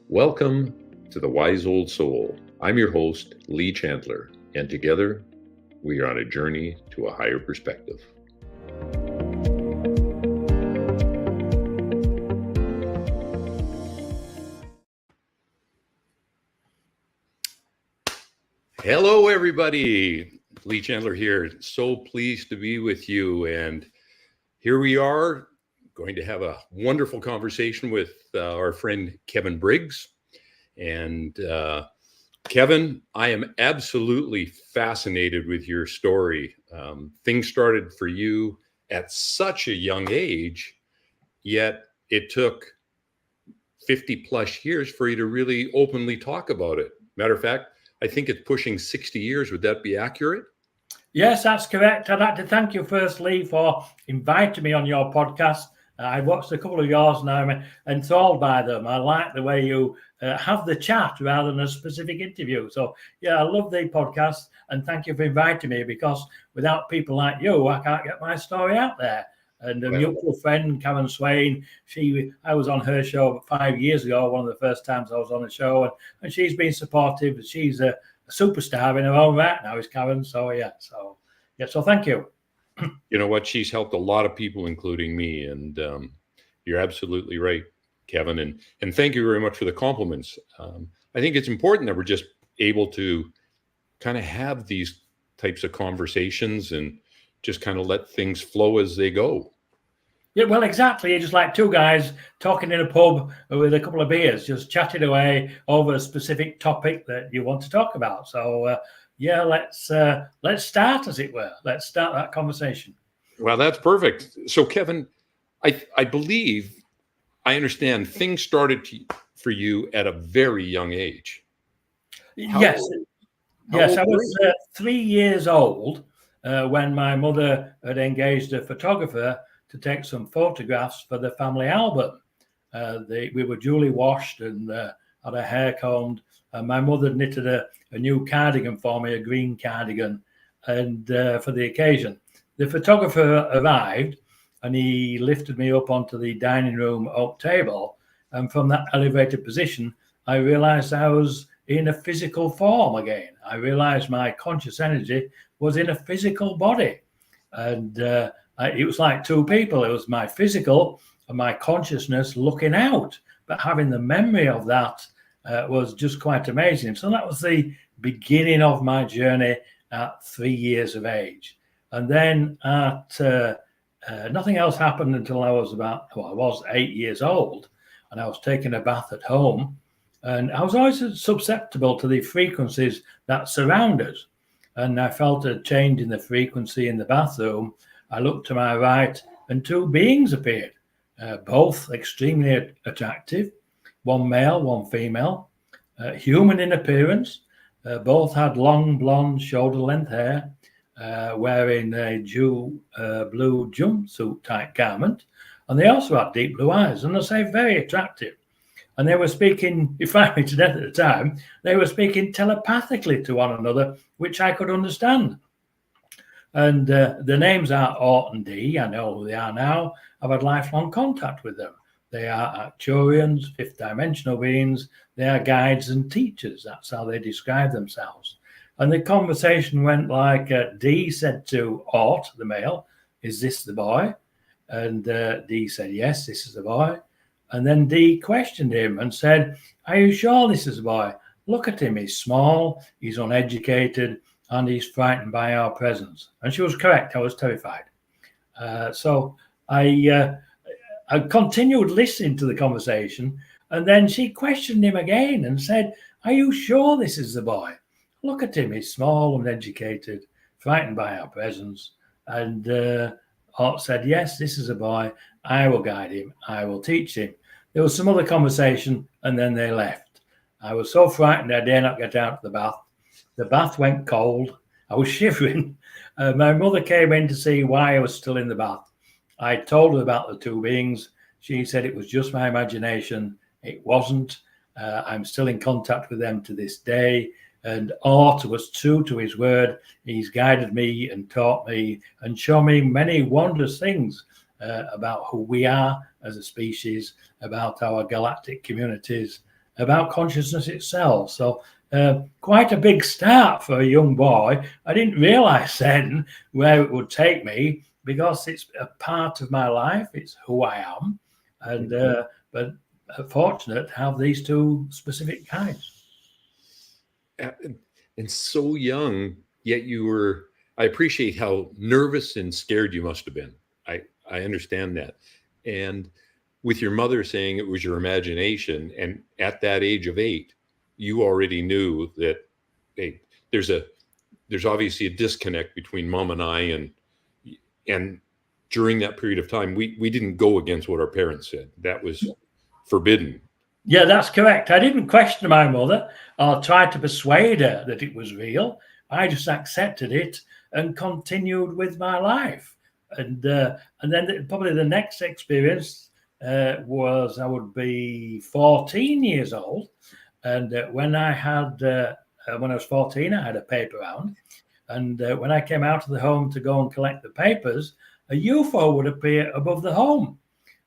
Welcome to The Wise Old Soul. I'm your host, Lee Chandler, and together we are on a journey to a higher perspective. Hello, everybody. Lee Chandler here. So pleased to be with you. And here we are going to have a wonderful conversation with our friend Kevin Briggs. And Kevin, I am absolutely fascinated with your story. Things started for you at such a young age, yet it took 50 plus years for you to really openly talk about it. Matter of fact, I think it's pushing 60 years. Would that be accurate? Yes, that's correct. I'd like to thank you first, Lee, for inviting me on your podcast. I've watched a couple of yours now. I'm enthralled by them. I like the way you have the chat rather than a specific interview. So, yeah, I love the podcast, and thank you for inviting me, because without people like you, I can't get my story out there. And a mutual friend, Karen Swain, I was on her show 5 years ago, one of the first times I was on the show, and she's been supportive. She's a superstar in her own right now, is Karen. So thank you. You know what? She's helped a lot of people, including me. And you're absolutely right, Kevin. And thank you very much for the compliments. I think it's important that we're just able to kind of have these types of conversations and just kind of let things flow as they go. Yeah, well, exactly. You're just like two guys talking in a pub with a couple of beers, just chatting away over a specific topic that you want to talk about. So, let's start, as it were. Let's start that conversation. Well, that's perfect. So, Kevin, I believe I understand things started for you at a very young age. Yes, I was 3 years old when my mother had engaged a photographer to take some photographs for the family album. We were duly washed and had our hair combed. My mother knitted a new cardigan for me, a green cardigan, and for the occasion. The photographer arrived and he lifted me up onto the dining room oak table. And from that elevated position, I realized I was in a physical form again. I realized my conscious energy was in a physical body. And it was like two people. It was my physical and my consciousness looking out. But having the memory of that was just quite amazing. So that was the beginning of my journey at 3 years of age. And then nothing else happened until I was 8 years old, and I was taking a bath at home. And I was always susceptible to the frequencies that surround us. And I felt a change in the frequency in the bathroom. I looked to my right and two beings appeared, both extremely attractive, one male, one female, human in appearance. Both had long blonde shoulder-length hair, wearing a blue jumpsuit type garment. And they also had deep blue eyes, and I say very attractive. And they were speaking, it frightened me to death at the time, they were speaking telepathically to one another, which I could understand. And the names are Ort and Dee. I know who they are now. I've had lifelong contact with them. They are Arcturians, fifth dimensional beings. They are guides and teachers. That's how they describe themselves. And the conversation went like Dee said to Ort, the male, "Is this the boy?" And Dee said, "Yes, this is the boy." And then Dee questioned him and said, "Are you sure this is a boy? Look at him. He's small, he's uneducated, and he's frightened by our presence." And she was correct. I was terrified. So I continued listening to the conversation. And then she questioned him again and said, "Are you sure this is the boy? Look at him. He's small, uneducated, frightened by our presence." And Ort said, "Yes, this is a boy. I will guide him. I will teach him." There was some other conversation, and then they left. I was so frightened I dare not get out of the bath. The bath went cold. I was shivering. My mother came in to see why I was still in the bath. I told her about the two beings. She said it was just my imagination. It wasn't. I'm still in contact with them to this day. And Ort was true to his word. He's guided me and taught me and shown me many wondrous things about who we are as a species, about our galactic communities, about consciousness itself. So quite a big start for a young boy. I didn't realize then where it would take me, because it's a part of my life. It's who I am. And but fortunate to have these two specific kinds. And so young, yet you were, I appreciate how nervous and scared you must have been. I understand that. And with your mother saying it was your imagination, and at that age of 8, you already knew that, hey, there's obviously a disconnect between Mom and I, and during that period of time, we didn't go against what our parents said. That was forbidden. Yeah, that's correct. I didn't question my mother or try to persuade her that it was real. I just accepted it and continued with my life. And then probably the next experience was, I would be 14 years old. And when I was 14, I had a paper round. And when I came out of the home to go and collect the papers, a UFO would appear above the home.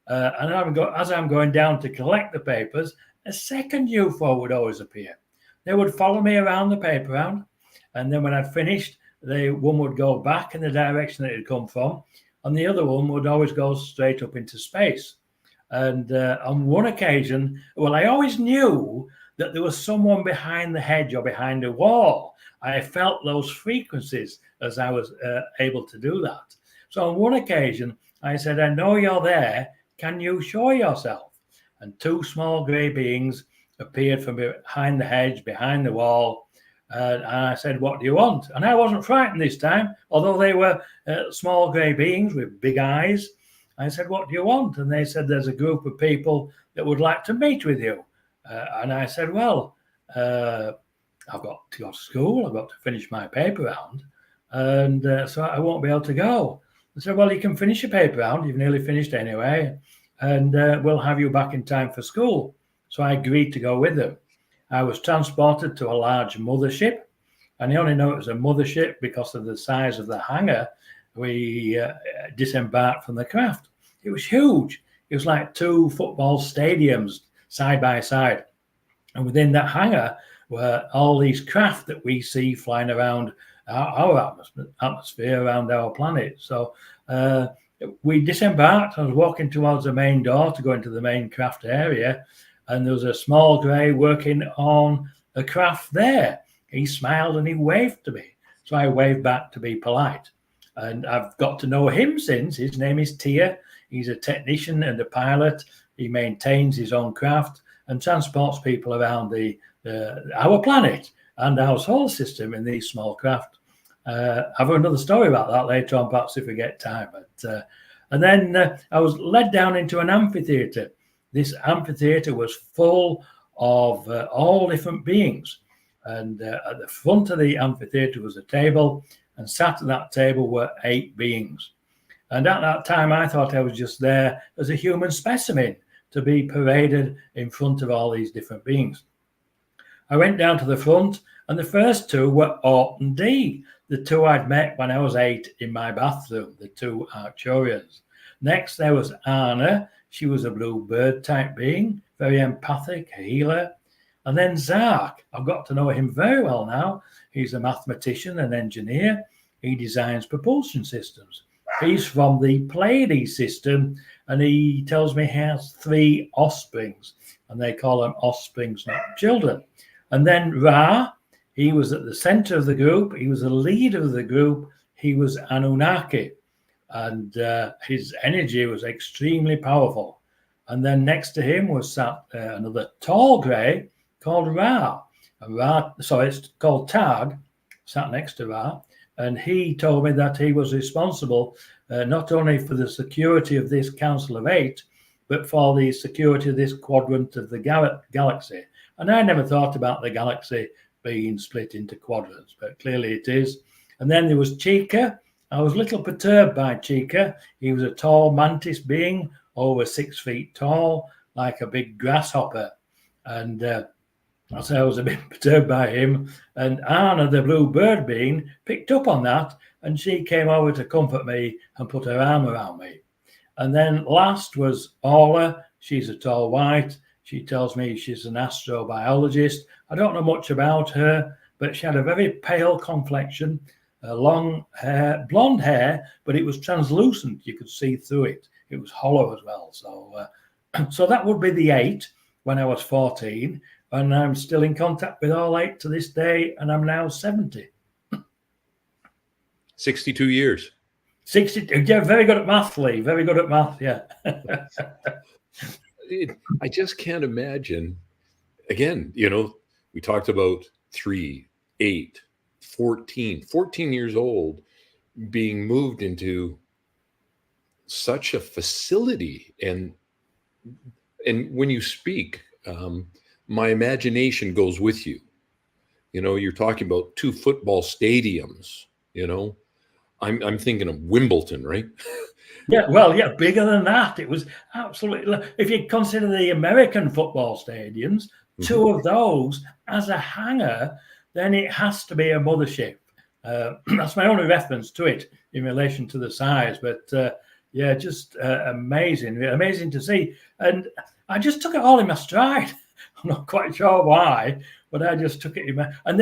And as I'm going down to collect the papers, a second UFO would always appear. They would follow me around the paper round. And then when I'd finished, one would go back in the direction that it had come from. And the other one would always go straight up into space. And on one occasion, well, I always knew that there was someone behind the hedge or behind a wall. I felt those frequencies as I was able to do that. So on one occasion, I said, I know you're there. Can you show yourself? And two small grey beings appeared from behind the hedge, behind the wall. And I said, what do you want? And I wasn't frightened this time, although they were small grey beings with big eyes. I said, what do you want? And they said, there's a group of people that would like to meet with you. And I said, well, I've got to go to school. I've got to finish my paper round. And so I won't be able to go. I said, well, you can finish your paper round. You've nearly finished anyway. And we'll have you back in time for school. So I agreed to go with them. I was transported to a large mothership. And I only know it was a mothership because of the size of the hangar. We disembarked from the craft. It was huge. It was like 2 football stadiums side by side. And within that hangar were all these craft that we see flying around our atmosphere, around our planet. So we disembarked. I was walking towards the main door to go into the main craft area, and there was a small grey working on a craft there. He smiled and he waved to me. So I waved back to be polite. And I've got to know him since. His name is Tia. He's a technician and a pilot. He maintains his own craft and transports people around our planet and our solar system in these small craft. I've another story about that later on, perhaps if we get time. But and then I was led down into an amphitheater. This amphitheater was full of all different beings. And at the front of the amphitheater was a table, and sat at that table were 8 beings. And at that time, I thought I was just there as a human specimen to be paraded in front of all these different beings. I went down to the front, and the first 2 were Orton D, the 2 I'd met when I was 8 in my bathroom, the 2 Arcturians. Next, there was Anna. She was a blue bird type being, very empathic, a healer. And then Zark, I've got to know him very well now. He's a mathematician and engineer. He designs propulsion systems. He's from the Pleiades system, and he tells me he has 3 offsprings, and they call them offsprings, not children. And then Ra, he was at the center of the group. He was the leader of the group. He was Anunnaki, and his energy was extremely powerful. And then next to him was sat another tall grey called Ra. It's called Tag, sat next to Ra. And he told me that he was responsible not only for the security of this Council of 8, but for the security of this quadrant of the galaxy. And I never thought about the galaxy being split into quadrants, but clearly it is. And then there was Chica. I was a little perturbed by Chica. He was a tall mantis being, over 6 feet tall, like a big grasshopper. And so I was a bit perturbed by him. And Anna, the blue bird being, picked up on that, and she came over to comfort me and put her arm around me. And then last was Orla. She's a tall white. She tells me she's an astrobiologist. I don't know much about her, but she had a very pale complexion, long hair, blonde hair, but it was translucent. You could see through it. It was hollow as well. So that would be the 8 when I was 14. And I'm still in contact with all 8 to this day, and I'm now 70. 62 years. 60. Yeah, very good at math, Lee. Very good at math, yeah. I just can't imagine. Again, we talked about 3, 8, 14 years old being moved into such a facility. And when you speak, my imagination goes with you. You're talking about 2 football stadiums, I'm thinking of Wimbledon, right? Yeah, well, yeah, bigger than that. It was absolutely, if you consider the American football stadiums, 2 of those as a hangar, then it has to be a mothership. That's my only reference to it in relation to the size. But yeah, just amazing to see. And I just took it all in my stride. I'm not quite sure why, but I just took it in my, and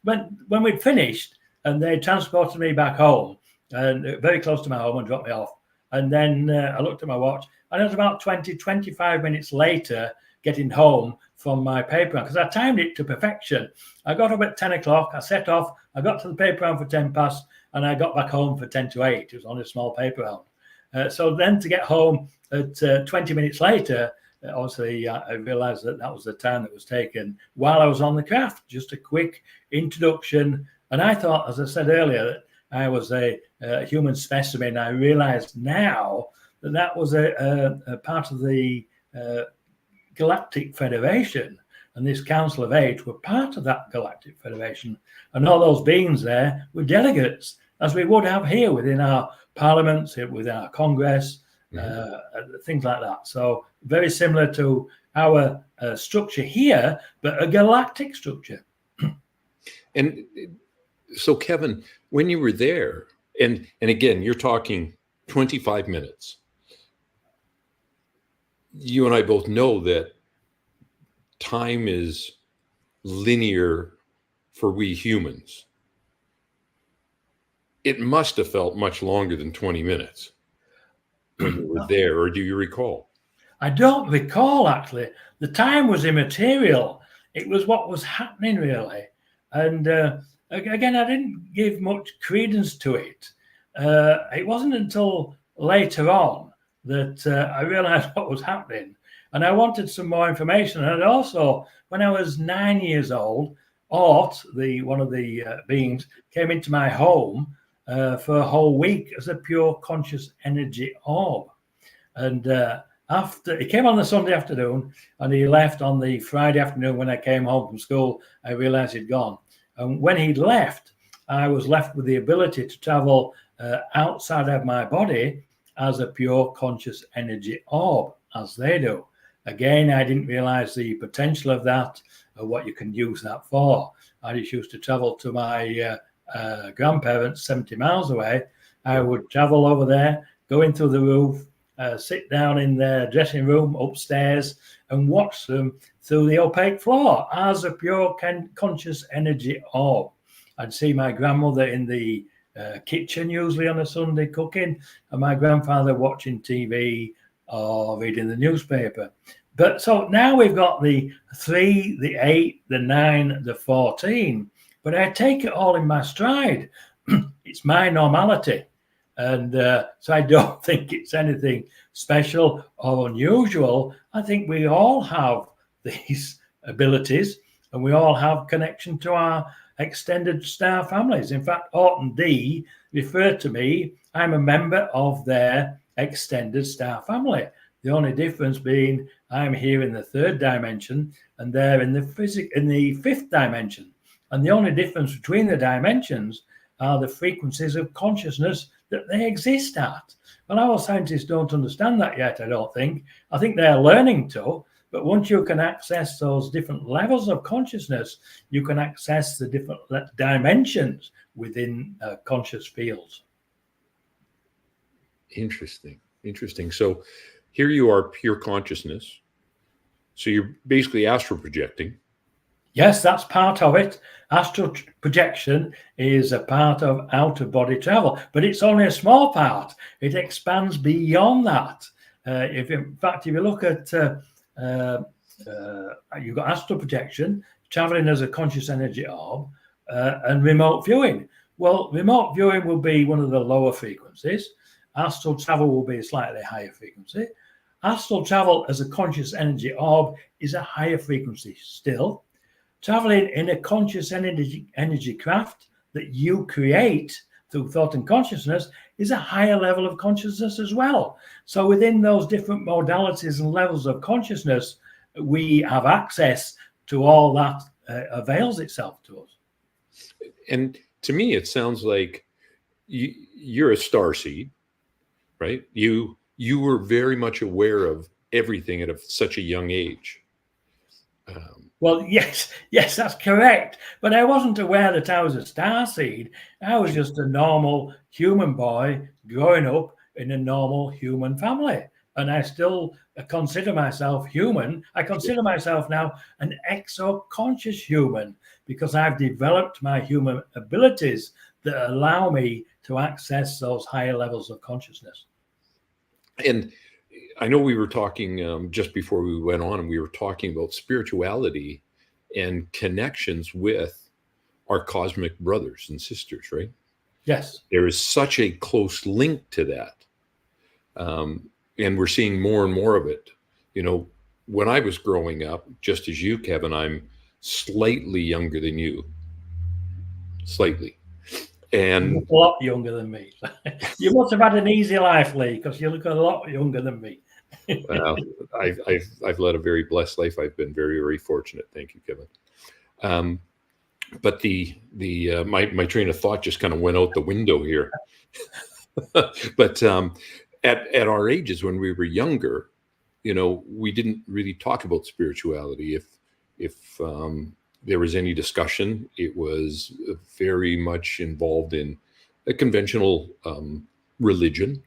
when we'd finished, and they transported me back home, and very close to my home, and dropped me off. And then I looked at my watch, and it was about 25 minutes later getting home from my paper round, because I timed it to perfection. I got up at 10 o'clock, I set off, I got to the paper round for 10 past, and I got back home for 10 to 8. It was only a small paper round. So then to get home at 20 minutes later, obviously, I realized that was the time that was taken while I was on the craft. Just a quick introduction. And I thought, as I said earlier, that I was a human specimen. I realized now that was a part of the Galactic Federation. And this Council of 8 were part of that Galactic Federation. And all those beings there were delegates, as we would have here within our parliaments, within our Congress, things like that. So very similar to our structure here, but a galactic structure. And so, Kevin, when you were there, and again, you're talking 25 minutes. You and I both know that time is linear for we humans. It must have felt much longer than 20 minutes when you were there, or do you recall? I don't recall, actually. The time was immaterial. It was what was happening, really. And again, I didn't give much credence to it. It wasn't until later on that I realized what was happening. And I wanted some more information. And also, when I was 9 years old, Ort, one of the beings, came into my home for a whole week as a pure conscious energy orb. And after he came on the Sunday afternoon and he left on the Friday afternoon, when I came home from school, I realized he'd gone. And when he'd left, I was left with the ability to travel outside of my body as a pure conscious energy orb, as they do. Again, I didn't realize the potential of that, or what you can use that for. I just used to travel to my grandparents 70 miles away. I would travel over there, go in through the roof, sit down in their dressing room upstairs and watch them through the opaque floor as a pure conscious energy orb. I'd see my grandmother in the kitchen, usually on a Sunday, cooking, and my grandfather watching TV or reading the newspaper. But so now we've got the 3, the 8, the 9, the 14, but I take it all in my stride. It's my normality. And so I don't think it's anything special or unusual. I think we all have these abilities, and we all have connection to our extended star families. In fact, Orton D referred to me. I'm a member of their extended star family. The only difference being I'm here in the 3rd dimension and they're in the 5th dimension. And the only difference between the dimensions are the frequencies of consciousness that they exist at. Well, our scientists don't understand that yet, I don't think. I think they're learning to, but once you can access those different levels of consciousness, you can access the different dimensions within conscious fields. Interesting. So here you are, pure consciousness. So you're basically astral projecting. Yes, that's part of it. Astral projection is a part of out-of-body travel, but it's only a small part. It expands beyond that. In fact, if you look at, you've got astral projection, traveling as a conscious energy orb, and remote viewing. Well, remote viewing will be one of the lower frequencies. Astral travel will be a slightly higher frequency. Astral travel as a conscious energy orb is a higher frequency still. Traveling in a conscious energy craft that you create through thought and consciousness is a higher level of consciousness as well. So within those different modalities and levels of consciousness, we have access to all that avails itself to us. And to me, it sounds like you're a starseed, right? You were very much aware of everything at such a young age. Well, yes, that's correct. But I wasn't aware that I was a starseed. I was just a normal human boy growing up in a normal human family. And I still consider myself human. I consider myself now an exo-conscious human because I've developed my human abilities that allow me to access those higher levels of consciousness. And I know we were talking just before we went on, and we were talking about spirituality and connections with our cosmic brothers and sisters, right? Yes. There is such a close link to that. And we're seeing more and more of it. You know, when I was growing up, just as you, Kevin, I'm slightly younger than you. Slightly. And a lot younger than me. You must have had an easy life, Lee, because you look a lot younger than me. Well, I've led a very blessed life. I've been very, very fortunate. Thank you, Kevin. But my train of thought just kind of went out the window here. But at our ages, when we were younger, you know, we didn't really talk about spirituality. If there was any discussion, it was very much involved in a conventional religion.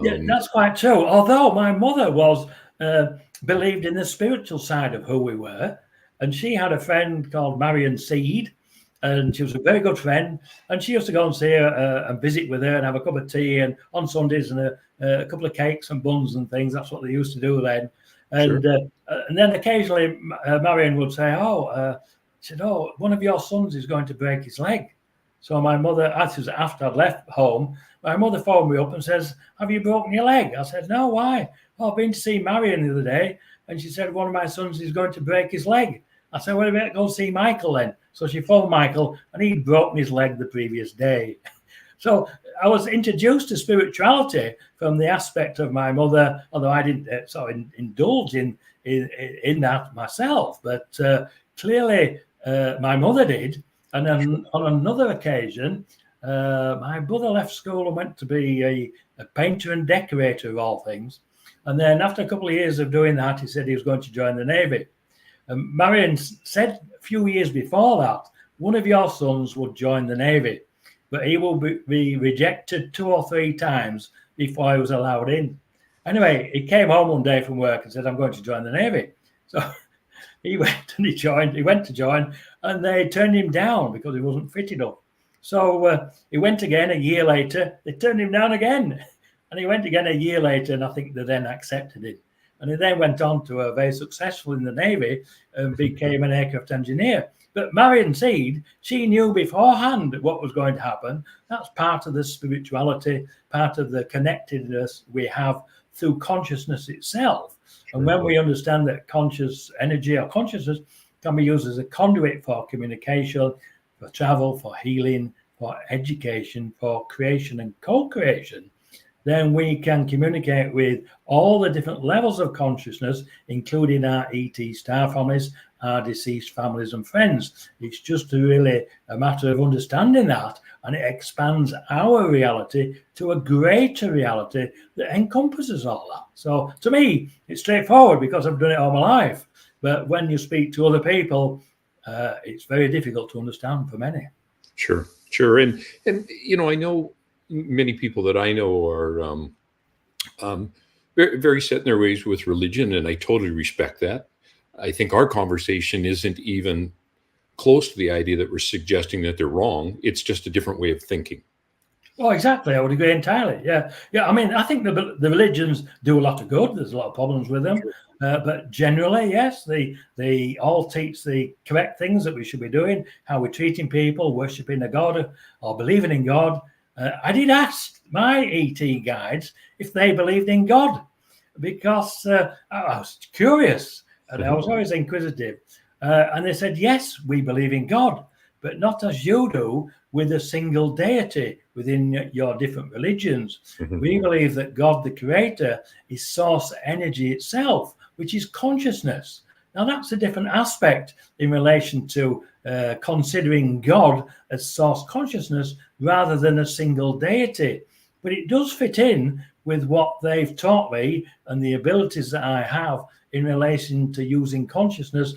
Yeah, that's quite true. Although my mother was believed in the spiritual side of who we were, and she had a friend called Marion Seed, and she was a very good friend. And she used to go and see her and visit with her and have a cup of tea, and on Sundays and a couple of cakes and buns and things. That's what they used to do then. And Sure. And then occasionally Marion would say, she said, one of your sons is going to break his leg. So my mother, after I'd left home, my mother phoned me up and says, have you broken your leg? I said, no, why? I've been to see Marion the other day, and she said, one of my sons is going to break his leg. I said, well, we better go see Michael then. So she phoned Michael, and he'd broken his leg the previous day. So I was introduced to spirituality from the aspect of my mother, although I didn't indulge in that myself. But clearly my mother did. And then on another occasion, my brother left school and went to be a painter and decorator of all things. And then after a couple of years of doing that, he said he was going to join the Navy. And Marion said a few years before that, one of your sons would join the Navy, but he will be rejected 2 or 3 times before he was allowed in. Anyway, he came home one day from work and said, I'm going to join the Navy. So he went and he went to join, and they turned him down because he wasn't fit enough. So he went again a year later. They turned him down again. And he went again a year later, and I think they then accepted him. And he then went on to a very successful in the Navy and became an aircraft engineer. But Marion Seed, she knew beforehand what was going to happen. That's part of the spirituality, part of the connectedness we have through consciousness itself. And when we understand that conscious energy or consciousness can be used as a conduit for communication, for travel, for healing, for education, for creation and co-creation, then we can communicate with all the different levels of consciousness, including our ET star families, our deceased families and friends. It's just really a matter of understanding that, and it expands our reality to a greater reality that encompasses all that. So to me, it's straightforward because I've done it all my life. But when you speak to other people, it's very difficult to understand for many. Sure. And you know, I know many people that I know are very, very set in their ways with religion, and I totally respect that. I think our conversation isn't even close to the idea that we're suggesting that they're wrong. It's just a different way of thinking. Oh, exactly. I would agree entirely. Yeah. I mean, I think the religions do a lot of good. There's a lot of problems with them. But generally, yes, they all teach the correct things that we should be doing, how we're treating people, worshiping a God or believing in God. I did ask my ET guides if they believed in God, because I was curious and I was always inquisitive. And they said, yes, we believe in God, but not as you do, with a single deity within your different religions. We believe that God, the creator, is source energy itself, which is consciousness. Now, that's a different aspect in relation to considering God as source consciousness rather than a single deity. But it does fit in with what they've taught me and the abilities that I have in relation to using consciousness,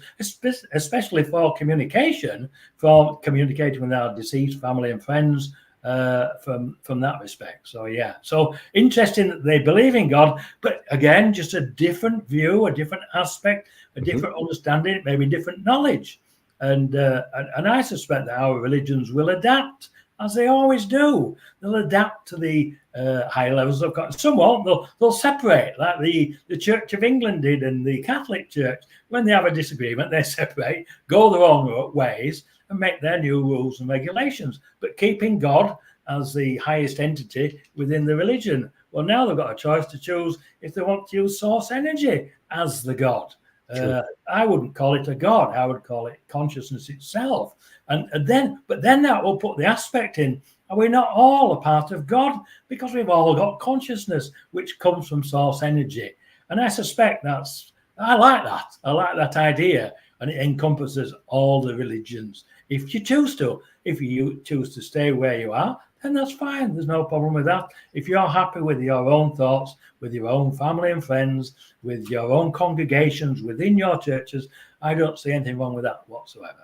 especially for communication, for communicating with our deceased family and friends from that respect. So, yeah. So interesting that they believe in God, but again, just a different view, a different aspect, a different understanding, maybe different knowledge. And I suspect that our religions will adapt, as they always do. They'll adapt to the higher levels of consciousness. Some won't. They'll separate, like the Church of England did and the Catholic Church. When they have a disagreement, they separate, go their own ways, and make their new rules and regulations, but keeping God as the highest entity within the religion. Well, now they've got a choice to choose if they want to use source energy as the God. I wouldn't call it a God. I would call it consciousness itself. But then that will put the aspect in, are we not all a part of God? Because we've all got consciousness, which comes from source energy. And I suspect I like that. I like that idea. And it encompasses all the religions. If you choose to stay where you are, then that's fine. There's no problem with that. If you're happy with your own thoughts, with your own family and friends, with your own congregations within your churches, I don't see anything wrong with that whatsoever.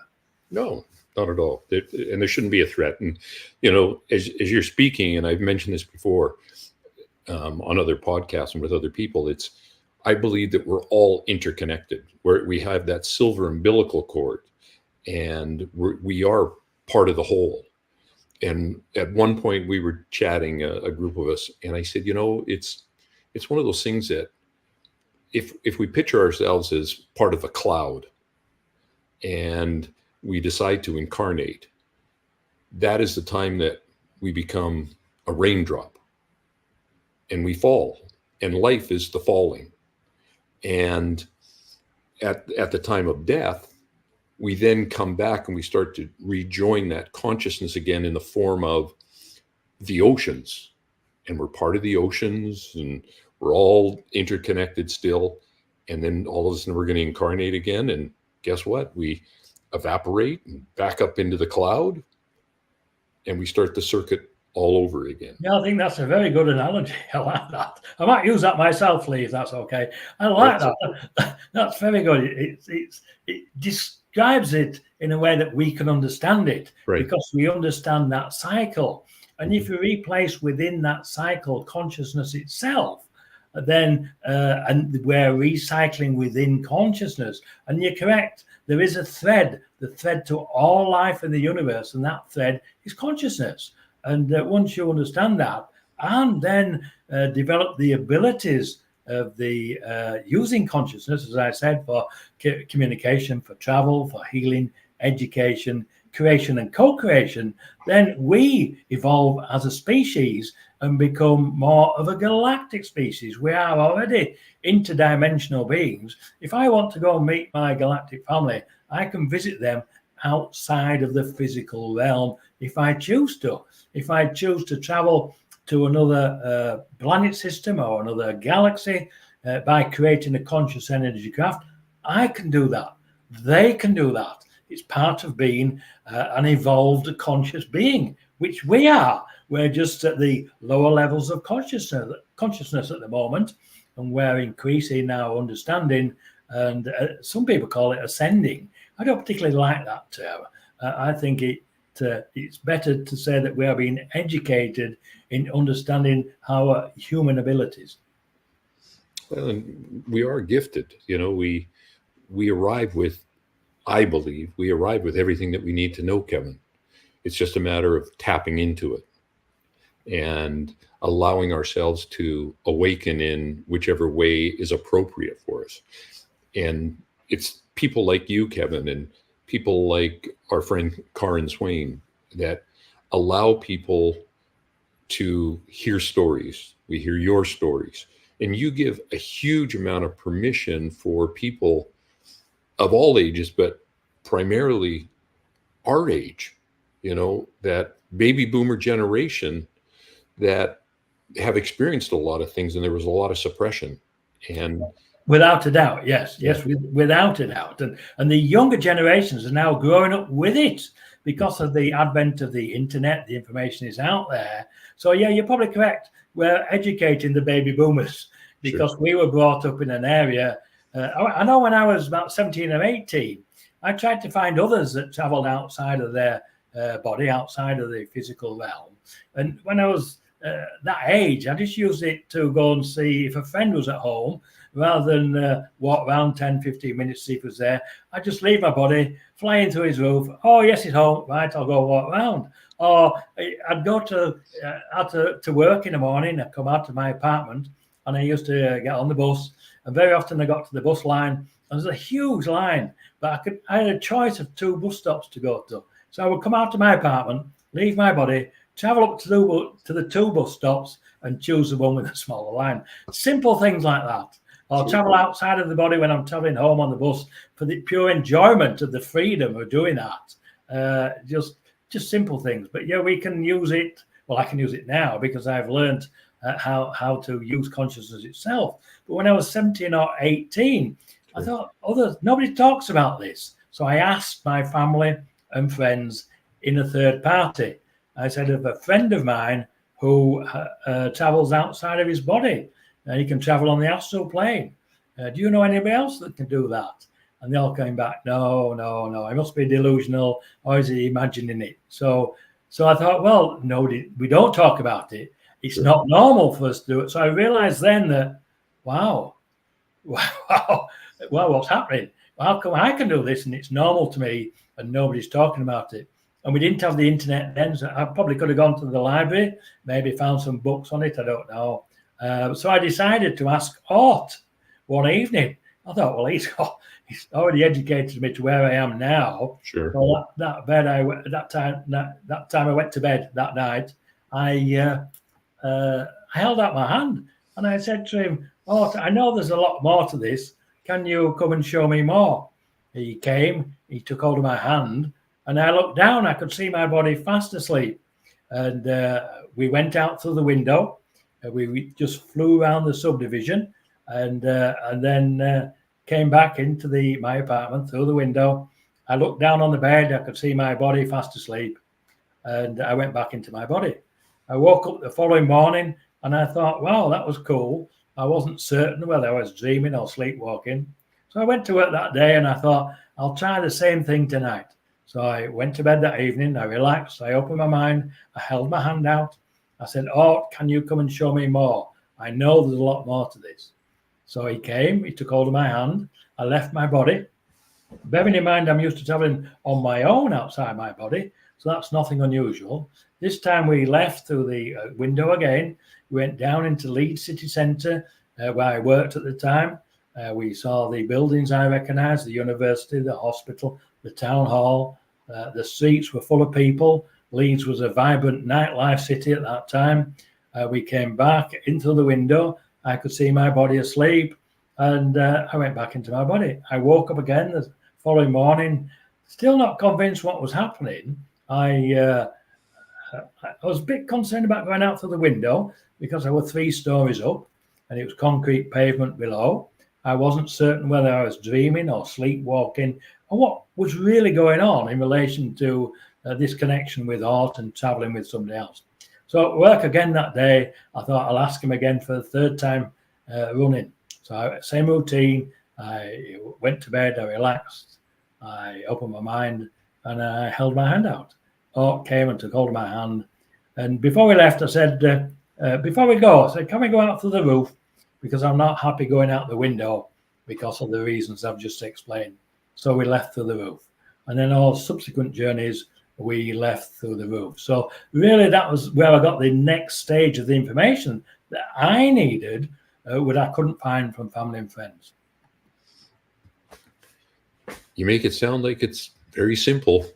No, not at all. And there shouldn't be a threat. And, as you're speaking, and I've mentioned this before on other podcasts and with other people, I believe that we're all interconnected, where we have that silver umbilical cord, and we are part of the whole. And at one point we were chatting, a group of us, and I said, it's one of those things that if we picture ourselves as part of a cloud and we decide to incarnate, that is the time that we become a raindrop and we fall, and life is the falling. And at the time of death, we then come back and we start to rejoin that consciousness again in the form of the oceans. And we're part of the oceans, and we're all interconnected still. And then all of a sudden we're going to incarnate again. And guess what? We evaporate and back up into the cloud, and we start the circuit all over again. Yeah, I think that's a very good analogy. I like that. I might use that myself, Lee, if that's okay. I like that. That's very good. It describes it in a way that we can understand it, right? Because we understand that cycle. And if you replace within that cycle consciousness itself, then and we're recycling within consciousness. And you're correct. There is a thread, the thread to all life in the universe, and that thread is consciousness. And once you understand that, and then develop the abilities of the using consciousness, as I said, for communication, for travel, for healing, education, creation and co-creation, then we evolve as a species and become more of a galactic species. We are already interdimensional beings. If I want to go and meet my galactic family, I can visit them outside of the physical realm if I choose to. If I choose to travel to another planet system or another galaxy by creating a conscious energy craft, I can do that. They can do that. It's part of being an evolved conscious being, which we are. We're just at the lower levels of consciousness at the moment, and we're increasing our understanding. And some people call it ascending. I don't particularly like that term. I think it's better to say that we are being educated in understanding our human abilities. Well, and we are gifted. We arrive with, I believe, we arrive with everything that we need to know, Kevin. It's just a matter of tapping into it and allowing ourselves to awaken in whichever way is appropriate for us. And it's people like you, Kevin, and people like our friend Karen Swain that allow people to hear stories. We hear your stories, and you give a huge amount of permission for people of all ages, but primarily our age, that baby boomer generation that have experienced a lot of things, and there was a lot of suppression. And without a doubt, yes, without a doubt. And the younger generations are now growing up with it because of the advent of the internet. The information is out there. So yeah, you're probably correct. We're educating the baby boomers because we were brought up in an area. I know when I was about 17 or 18, I tried to find others that traveled outside of their body, outside of the physical realm. And when I was that age, I just used it to go and see if a friend was at home rather than walk around 10, 15 minutes, see if he was there. I just leave my body, fly into his roof. Oh, yes, he's home. Right, I'll go walk around. Or I'd go out to work in the morning. I'd come out to my apartment, and I used to get on the bus. And very often I got to the bus line, and there's a huge line, but I had a choice of 2 bus stops to go to. So I would come out to my apartment, leave my body, travel up to the 2 bus stops, and choose the one with the smaller line. Simple things like that. Or travel outside of the body when I'm traveling home on the bus for the pure enjoyment of the freedom of doing that. Just simple things. But yeah, we can use it. Well, I can use it now because I've learned how to use consciousness itself. But when I was 17 or 18, I thought, nobody talks about this. So I asked my family and friends in a third party. I said, of a friend of mine who travels outside of his body, he can travel on the astral plane. Do you know anybody else that can do that? And they all came back, no, I must be delusional, or is he imagining it? So I thought, well, no, we don't talk about it. It's not normal for us to do it. So I realized then that, wow, what's happening? How come I can do this and it's normal to me and nobody's talking about it? And we didn't have the internet then, so I probably could have gone to the library, maybe found some books on it, I don't know. So I decided to ask Art one evening. I thought, well, he's already educated me to where I am now. Sure. So that time I went to bed that night, I held out my hand and I said to him, Art, I know there's a lot more to this. Can you come and show me more? He came, he took hold of my hand, and I looked down. I could see my body fast asleep. And we went out through the window. We just flew around the subdivision and then came back into my apartment through the window. I looked down on the bed. I could see my body fast asleep. And I went back into my body. I woke up the following morning and I thought, wow, that was cool. I wasn't certain whether I was dreaming or sleepwalking. So I went to work that day and I thought, I'll try the same thing tonight. So I went to bed that evening. I relaxed. I opened my mind. I held my hand out. I said, oh, can you come and show me more? I know there's a lot more to this. So he came. He took hold of my hand. I left my body. Bearing in mind, I'm used to traveling on my own outside my body. So that's nothing unusual. This time we left through the window again. We went down into Leeds city centre where I worked at the time. We saw the buildings I recognised, the university, the hospital, the town hall. The streets were full of people. Leeds was a vibrant nightlife city at that time. We came back into the window. I could see my body asleep and I went back into my body. I woke up again the following morning, still not convinced what was happening. I was a bit concerned about going out through the window because I was 3 stories up and it was concrete pavement below. I wasn't certain whether I was dreaming or sleepwalking or what was really going on in relation to this connection with Art and traveling with somebody else. So at work again that day, I thought I'll ask him again for the 3rd time running. So same routine. I went to bed, I relaxed, I opened my mind and I held my hand out. Art came and took hold of my hand. And before we left, I said, before we go, I said, can we go out through the roof? because I'm not happy going out the window because of the reasons I've just explained. So we left through the roof. And then all subsequent journeys, we left through the roof. So really that was where I got the next stage of the information that I needed, what I couldn't find from family and friends. You make it sound like it's very simple.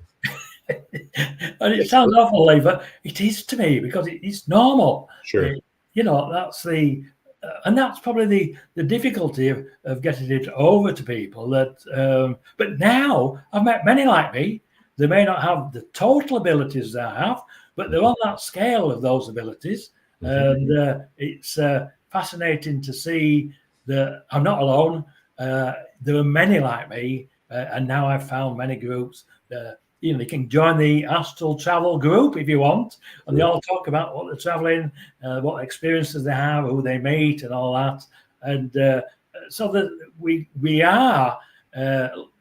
And it sounds awful, but it is to me, because it's normal. Sure. That's and that's probably the difficulty of getting it over to people. That, but now I've met many like me. They may not have the total abilities that I have, but they're on that scale of those abilities. And it's fascinating to see that I'm not alone. There are many like me, and now I've found many groups. You can join the astral travel group if you want, and they all talk about what they're traveling, what experiences they have, who they meet, and all that. And so that we are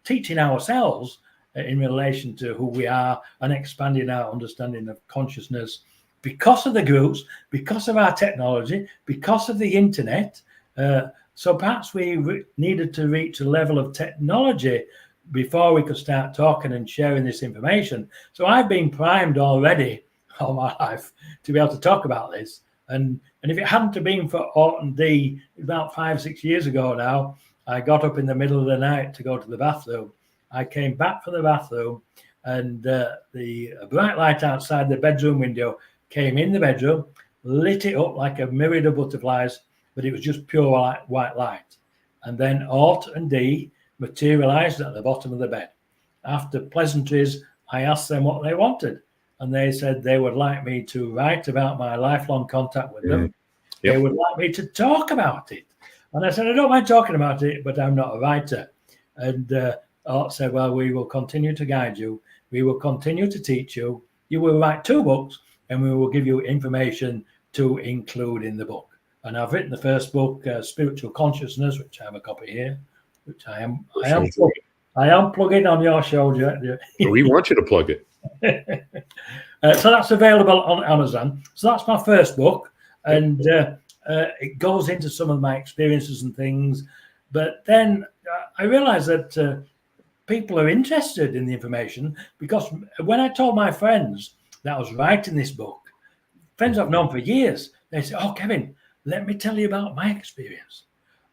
teaching ourselves in relation to who we are and expanding our understanding of consciousness because of the groups, because of our technology, because of the internet. So perhaps we needed to reach a level of technology before we could start talking and sharing this information. So I've been primed already all my life to be able to talk about this. And if it hadn't have been for Orton D, about 5-6 years ago now, I got up in the middle of the night to go to the bathroom. I came back from the bathroom, and the bright light outside the bedroom window came in the bedroom, lit it up like a myriad of butterflies, but it was just pure white light. And then Orton D materialized at the bottom of the bed. After pleasantries, I asked them what they wanted, and they said they would like me to write about my lifelong contact with them. Yep. They would like me to talk about it. And I said, I don't mind talking about it, but I'm not a writer. And Art said, well, we will continue to guide you. We will continue to teach you. You will write 2 books, and we will give you information to include in the book. And I've written the first book, Spiritual Consciousness, which I have a copy here, which I am plugging on your show. We want you to plug it. So that's available on Amazon. So that's my first book, and it goes into some of my experiences and things. But then I realized that people are interested in the information, because when I told my friends that I was writing this book, friends I've known for years, they said, oh, Kevin, let me tell you about my experience.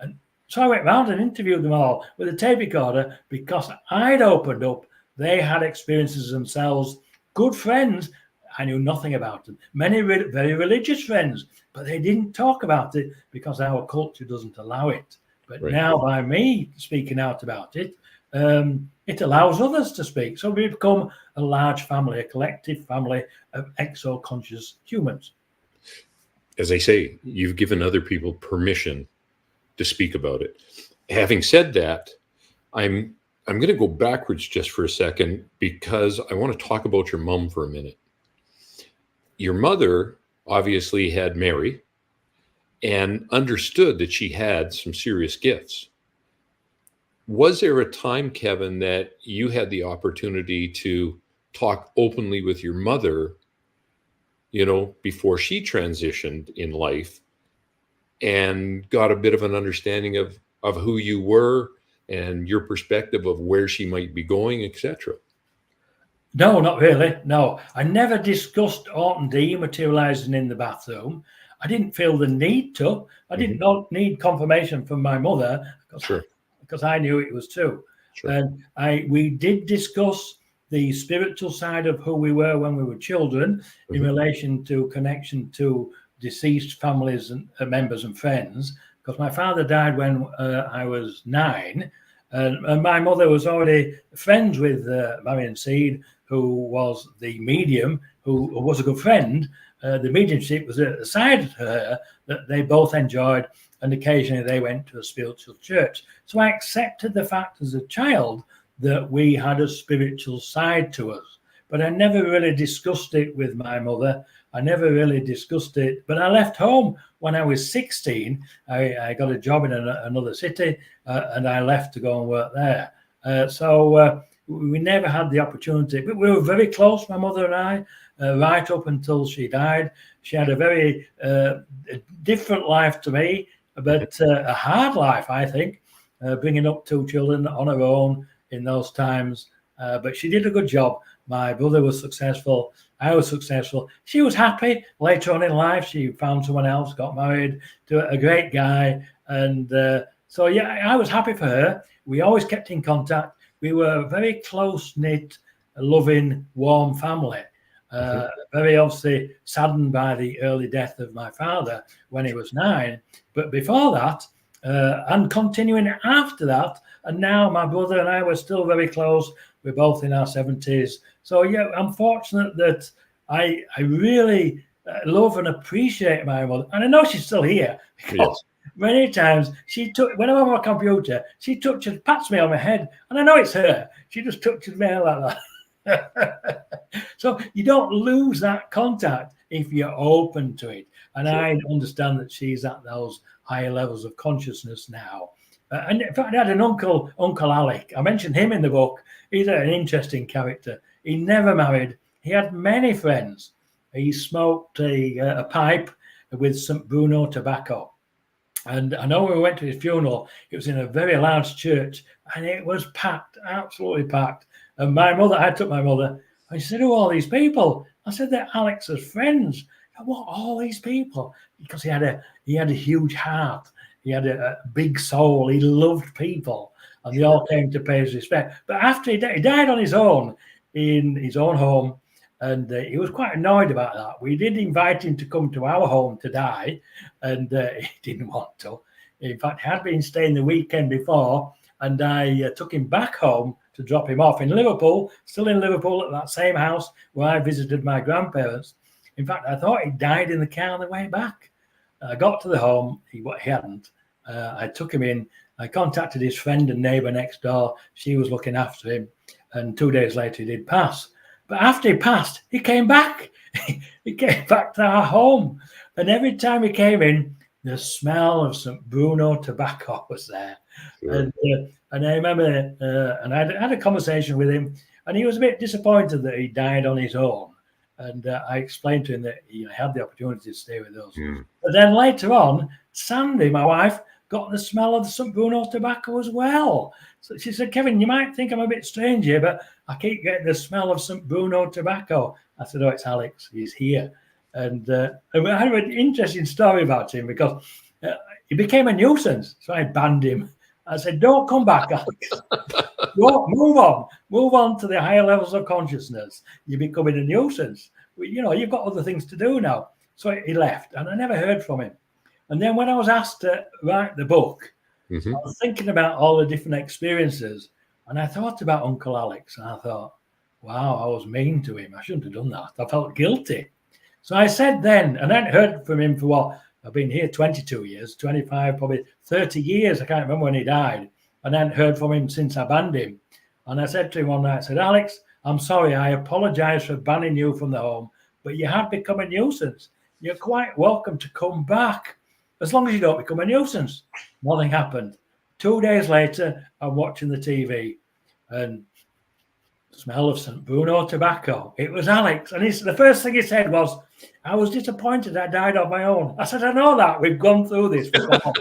And so I went around and interviewed them all with a tape recorder, because I'd opened up. They had experiences themselves, good friends. I knew nothing about them. Many very religious friends, but they didn't talk about it because our culture doesn't allow it. But now, by me speaking out about it, it allows others to speak. So we become a large family, a collective family of exo-conscious humans. As I say, you've given other people permission to speak about it. Having said that, I'm going to go backwards just for a second, because I want to talk about your mom for a minute. Your mother obviously had Mary and understood that she had some serious gifts. Was there a time, Kevin, that you had the opportunity to talk openly with your mother, before she transitioned in life, and got a bit of an understanding of who you were and your perspective of where she might be going, etc.? No, not really. No, I never discussed Orton D materializing in the bathroom. I didn't feel the need to. I didn't need confirmation from my mother, because I knew it was true. Sure. And we did discuss the spiritual side of who we were when we were children, in relation to connection to deceased families and members and friends, because my father died when I was 9, and my mother was already friends with Marion Seed, who was the medium, who was a good friend. The mediumship was at the side of her that they both enjoyed, and occasionally they went to a spiritual church. So I accepted the fact as a child that we had a spiritual side to us, but I never really discussed it with my mother. I never really discussed it, but I left home when I was 16. I got a job in another city, and I left to go and work there. So we never had the opportunity, but we were very close, my mother and I, right up until she died. She had a very different life to me. but a hard life, I think, bringing up 2 children on her own in those times. But she did a good job. My brother was successful. I was successful. She was happy. Later on in life, she found someone else, got married to a great guy. And so, yeah, I was happy for her. We always kept in contact. We were a very close-knit, loving, warm family. Very obviously saddened by the early death of my father when he was 9. But before that, and continuing after that, and now my brother and I were still very close. We're both in our 70s. So, yeah, I'm fortunate that I really love and appreciate my mother. And I know she's still here. Because many times when I'm on my computer, she pats me on my head, and I know it's her. She just touches me like that. So you don't lose that contact if you're open to it. And I understand that she's at those higher levels of consciousness now. And in fact, I had an uncle Alec. I mentioned him in the book. He's an interesting character. He never married. He had many friends. He smoked a pipe with some Bruno tobacco. And I know when we went to his funeral, it was in a very large church, and it was packed, absolutely packed. And I took my mother, and she said, "Who are all these people?" I said, "They're Alex's friends." "What, all these people?" Because he had a huge heart. He had a big soul. He loved people, and they all came to pay his respect. But after he died on his own, in his own home, and he was quite annoyed about that. We did invite him to come to our home to die, and he didn't want to. In fact, he had been staying the weekend before, and I took him back home to drop him off in Liverpool, still in Liverpool at that same house where I visited my grandparents. In fact, I thought he died in the car on the way back. I got to the home, he hadn't. I took him in. I contacted his friend and neighbour next door. She was looking after him. And 2 days later, he did pass. But after he passed, he came back. He came back to our home. And every time he came in, the smell of some Bruno tobacco was there. Sure. And I remember, and I had a conversation with him, and he was a bit disappointed that he died on his own. And I explained to him that he had the opportunity to stay with us. But then later on, Sandy, my wife, got the smell of some Bruno tobacco as well. So she said, "Kevin, you might think I'm a bit strange here, but I keep getting the smell of some Bruno tobacco." I said, "Oh, it's Alex. He's here." And I have an interesting story about him because he became a nuisance. So I banned him. I said, "Don't come back, Alex. Move on to the higher levels of consciousness. You're becoming a nuisance. You've got other things to do now." So he left, and I never heard from him. And then when I was asked to write the book, I was thinking about all the different experiences, and I thought about Uncle Alex, and I thought, wow, I was mean to him. I shouldn't have done that. I felt guilty. So I said then, and I hadn't heard from him for what? I've been here 22 years, 25, probably 30 years. I can't remember when he died. And I hadn't heard from him since I banned him. And I said to him one night, I said, "Alex, I'm sorry. I apologize for banning you from the home, but you have become a nuisance. You're quite welcome to come back, as long as you don't become a nuisance." Nothing happened. 2 days later, I'm watching the TV, and the smell of St. Bruno tobacco. It was Alex. And the first thing he said was, "I was disappointed I died on my own." I said, "I know that. We've gone through this before."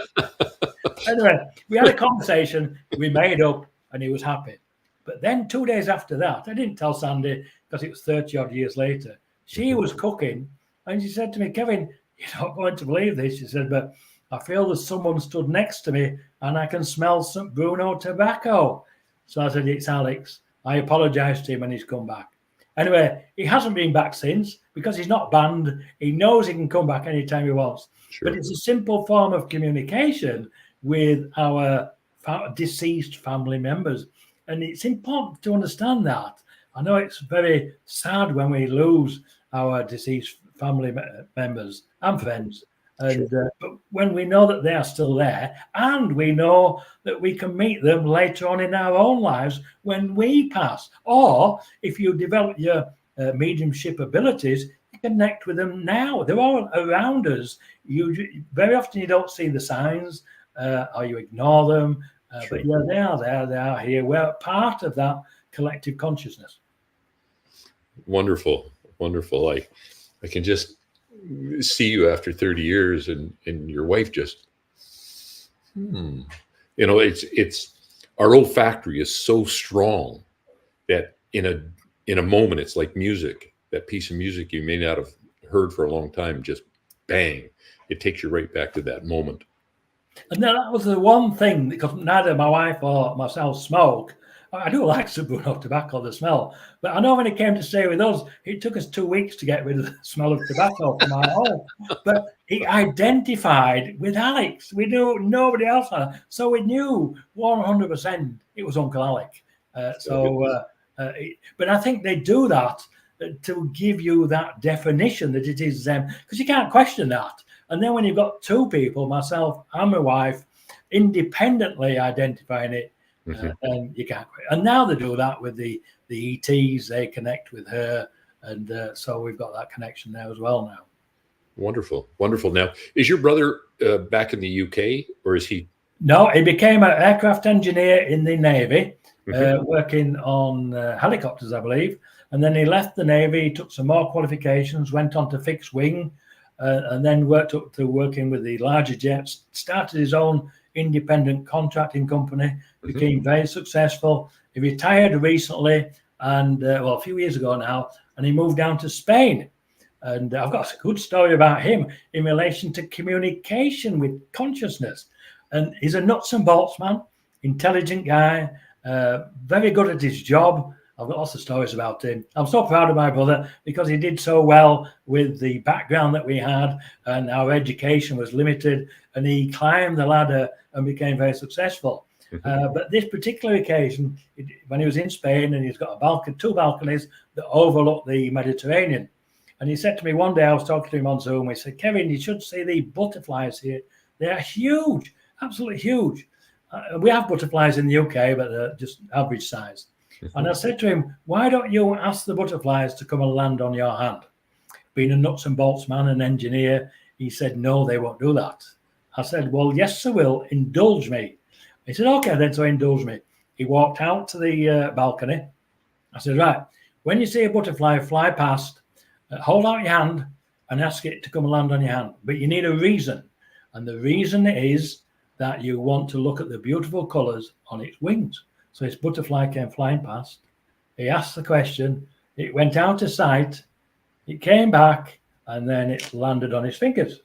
Anyway, we had a conversation. We made up, and he was happy. But then 2 days after that, I didn't tell Sandy because it was 30-odd years later. She was cooking, and she said to me, "Kevin, you're not going to believe this." She said, "But I feel that someone stood next to me and I can smell some Bruno tobacco." So I said, "It's Alex." I apologized to him and he's come back. Anyway, he hasn't been back since because he's not banned. He knows he can come back anytime he wants. Sure. But it's a simple form of communication with our deceased family members. And it's important to understand that. I know it's very sad when we lose our deceased family members and friends. And but when we know that they are still there, and we know that we can meet them later on in our own lives when we pass, or if you develop your mediumship abilities, you connect with them now. They're all around us. Very often you don't see the signs, or you ignore them. But yeah, they are there. They are here. We're part of that collective consciousness. Wonderful. I can just see you after 30 years and your wife just Hmm. You know, it's our olfactory is so strong that in a moment, it's like music. That piece of music you may not have heard for a long time, just bang, it takes you right back to that moment. And then that was the one thing, because neither my wife or myself smoke. I do like Subuno tobacco, the smell. But I know when it came to stay with us, it took us 2 weeks to get rid of the smell of tobacco from our home. But he identified with Alex. We knew nobody else had it. So we knew 100% it was Uncle Alec. But I think they do that to give you that definition that it is them, because you can't question that. And then when you've got two people, myself and my wife, independently identifying it, and you can't. And now they do that with the ETs. They connect with her, and so we've got that connection there as well now. Wonderful, wonderful. Now, is your brother back in the UK, or is he? No, he became an aircraft engineer in the Navy, working on helicopters, I believe. And then he left the Navy, took some more qualifications, went on to fixed wing, and then worked up to working with the larger jets, started his own independent contracting company, became very successful. He retired recently, and a few years ago now, and he moved down to Spain. And I've got a good story about him in relation to communication with consciousness. And he's a nuts and bolts man, intelligent guy, very good at his job. I've got lots of stories about him. I'm so proud of my brother because he did so well with the background that we had, and our education was limited, and he climbed the ladder and became very successful. But this particular occasion, when he was in Spain, and he's got two balconies that overlook the Mediterranean. And he said to me one day, I was talking to him on Zoom, he said, "Kevin, you should see the butterflies here. They are huge, absolutely huge. We have butterflies in the UK, but they're just average size." And I said to him, "Why don't you ask the butterflies to come and land on your hand?" Being a nuts and bolts man, an engineer, he said, "No, they won't do that." I said, "Well, yes, they will. Indulge me." He said, "Okay, then, so indulge me." He walked out to the balcony. I said, "Right, when you see a butterfly fly past, hold out your hand and ask it to come and land on your hand. But you need a reason. And the reason is that you want to look at the beautiful colors on its wings." So this butterfly came flying past. He asked the question. It went out of sight. It came back, and then it landed on his fingers.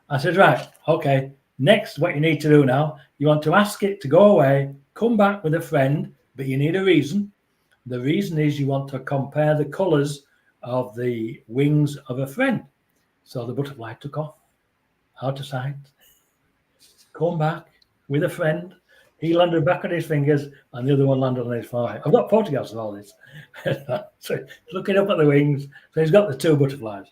I said, "Right, okay. Next, what you need to do now, you want to ask it to go away, come back with a friend, but you need a reason. The reason is you want to compare the colors of the wings of a friend." So the butterfly took off, out of sight, come back with a friend. He landed back on his fingers, and the other one landed on his forehead. I've got photographs of all this. So looking up at the wings. So he's got the two butterflies,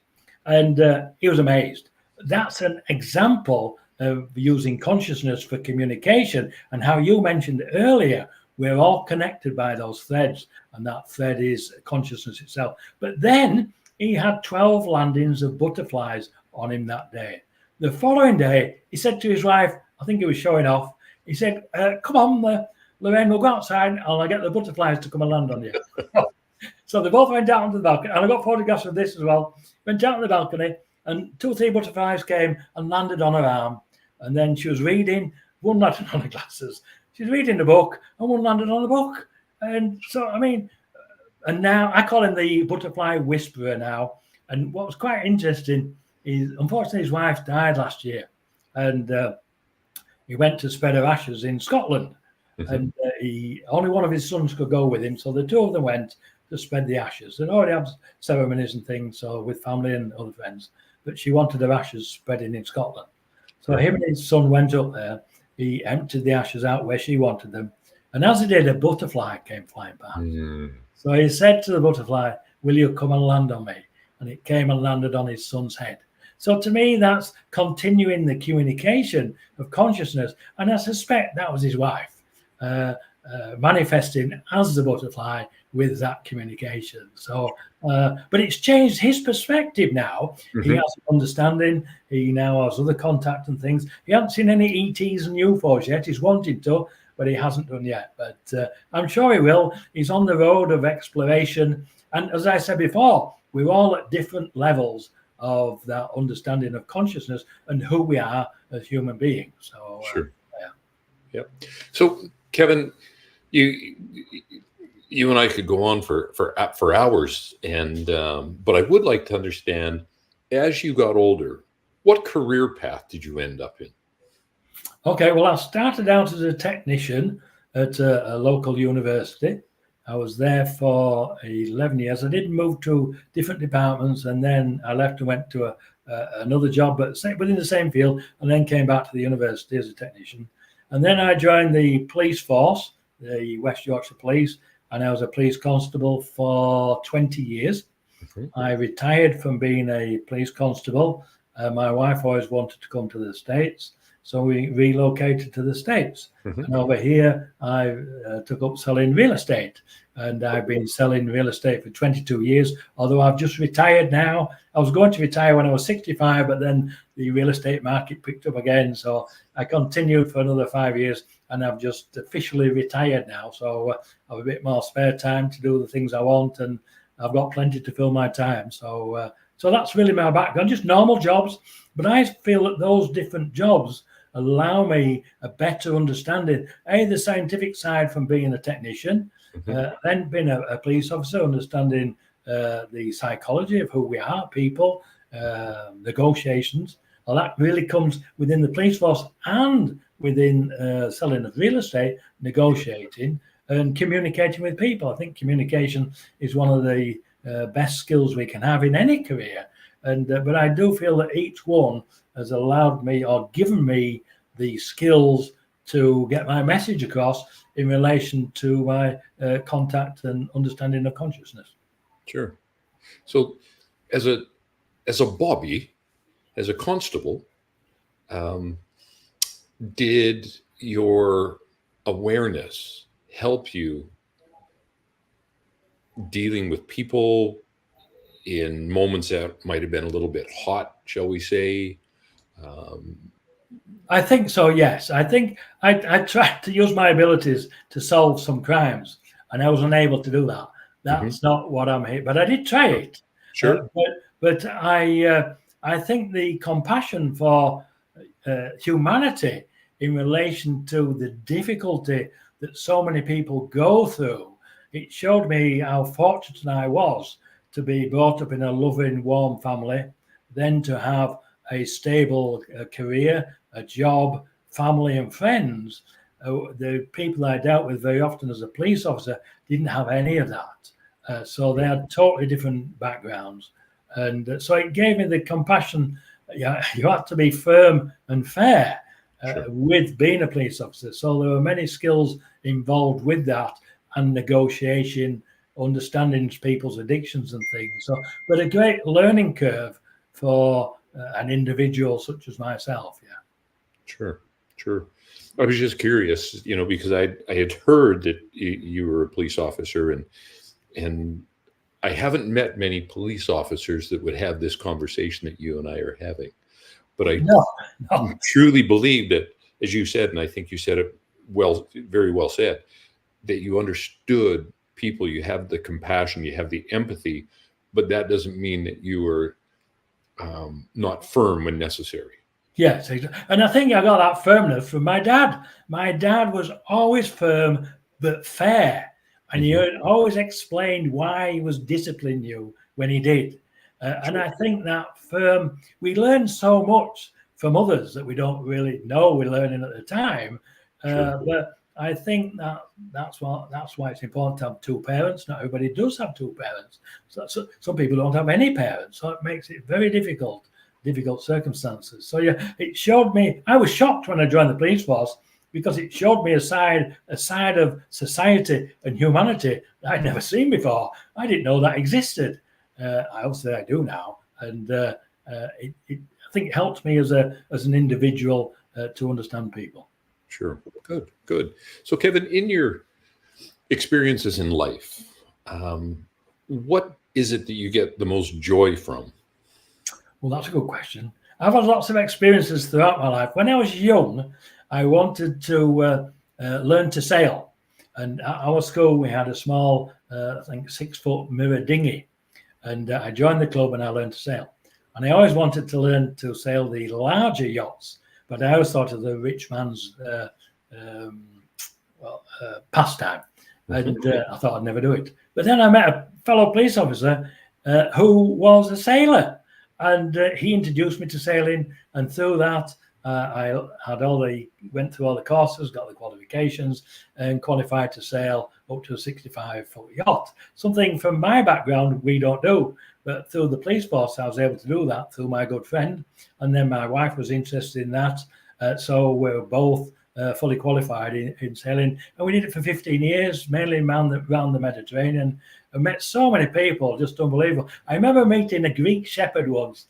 and he was amazed. That's an example of using consciousness for communication, and how you mentioned earlier, we're all connected by those threads, and that thread is consciousness itself. But then he had 12 landings of butterflies on him that day. The following day, he said to his wife, I think he was showing off, he said, "Come on, Lorraine, we'll go outside and I'll get the butterflies to come and land on you." So they both went out onto the balcony, and I got photographs of this as well. Went out on the balcony, and 2 or 3 butterflies came and landed on her arm. And then she was reading, one landed on her glasses. She was reading the book, and one landed on the book. And so, I mean, and now I call him the butterfly whisperer now. And what was quite interesting is, unfortunately, his wife died last year, and he went to spread her ashes in Scotland. And only one of his sons could go with him, so the 2 of them went to spread the ashes. They'd already had ceremonies and things, so with family and other friends, but she wanted her ashes spreading in Scotland. So him and his son went up there. He emptied the ashes out where she wanted them, and as he did, a butterfly came flying past. So he said to the butterfly, "Will you come and land on me?" And it came and landed on his son's head. So to me, that's continuing the communication of consciousness, and I suspect that was his wife manifesting as the butterfly with that communication. So, but it's changed his perspective now. He has an understanding. He now has other contact and things. He hasn't seen any ETs and UFOs yet. He's wanted to, but he hasn't done yet. But I'm sure he will. He's on the road of exploration. And as I said before, we're all at different levels of that understanding of consciousness and who we are as human beings. So, sure. Yep. So, Kevin, you and I could go on for hours, and but I would like to understand, as you got older, what career path did you end up in? Okay, well, I started out as a technician at a local university. I was there for 11 years. I did move to different departments, and then I left and went to another job, but within the same field, and then came back to the university as a technician. And then I joined the police force, the West Yorkshire Police, and I was a police constable for 20 years. Mm-hmm. I retired from being a police constable. My wife always wanted to come to the States, so we relocated to the States. Mm-hmm. And over here, I took up selling real estate. And I've been selling real estate for 22 years, although I've just retired now. I was going to retire when I was 65, but then the real estate market picked up again. So I continued for another 5 years, and I've just officially retired now. So I have a bit more spare time to do the things I want, and I've got plenty to fill my time. So that's really my background, just normal jobs. But I feel that those different jobs allow me a better understanding, the scientific side from being a technician, then being a police officer, understanding the psychology of who we are, people, negotiations. Well, that really comes within the police force and within selling of real estate, negotiating and communicating with people. I think communication is one of the best skills we can have in any career. And but I do feel that each one has allowed me or given me the skills to get my message across in relation to my contact and understanding of consciousness. Sure. So as a Bobby, as a constable, did your awareness help you dealing with people in moments that might have been a little bit hot, shall we say? I think so, yes. I think I tried to use my abilities to solve some crimes, and I was unable to do that. That's not what I'm here, but I did try it. Sure. But I think the compassion for humanity in relation to the difficulty that so many people go through, it showed me how fortunate I was to be brought up in a loving, warm family, then to have a stable career, a job, family and friends. The people I dealt with very often as a police officer didn't have any of that. So they had totally different backgrounds. And so it gave me the compassion. You have to be firm and fair with being a police officer. So there were many skills involved with that, and negotiation, understanding people's addictions and things. So, but a great learning curve for an individual such as myself. Yeah. Sure. I was just curious, because I had heard that you were a police officer, and I haven't met many police officers that would have this conversation that you and I are having. But I truly believe that, as you said, and I think you said it well, very well said, that you understood people, you have the compassion, you have the empathy, but that doesn't mean that you are not firm when necessary. Yes, and I think I got that firmness from my dad. My dad was always firm but fair, and he always explained why he was disciplining you when he did. And I think that firm, we learn so much from others that we don't really know we're learning at the time. But I think that's why it's important to have two parents. Not everybody does have two parents. So some people don't have any parents, so it makes it very difficult circumstances. So yeah, it showed me. I was shocked when I joined the police force because it showed me a side of society and humanity that I'd never seen before. I didn't know that existed. Obviously I do now, and I think it helped me as an individual to understand people. Sure. Good. So Kevin, in your experiences in life, what is it that you get the most joy from? Well, that's a good question. I've had lots of experiences throughout my life. When I was young, I wanted to learn to sail. And at our school, we had a small, 6-foot mirror dinghy. And I joined the club and I learned to sail. And I always wanted to learn to sail the larger yachts. But I always thought of the rich man's pastime. And I thought I'd never do it. But then I met a fellow police officer who was a sailor, and he introduced me to sailing. And through that, I went through all the courses, got the qualifications, and qualified to sail up to a 65-foot yacht. Something from my background we don't do, but through the police force, I was able to do that through my good friend. And then my wife was interested in that. So we're both fully qualified in sailing, and we did it for 15 years, mainly around the Mediterranean. I met so many people, just unbelievable. I remember meeting a Greek shepherd once.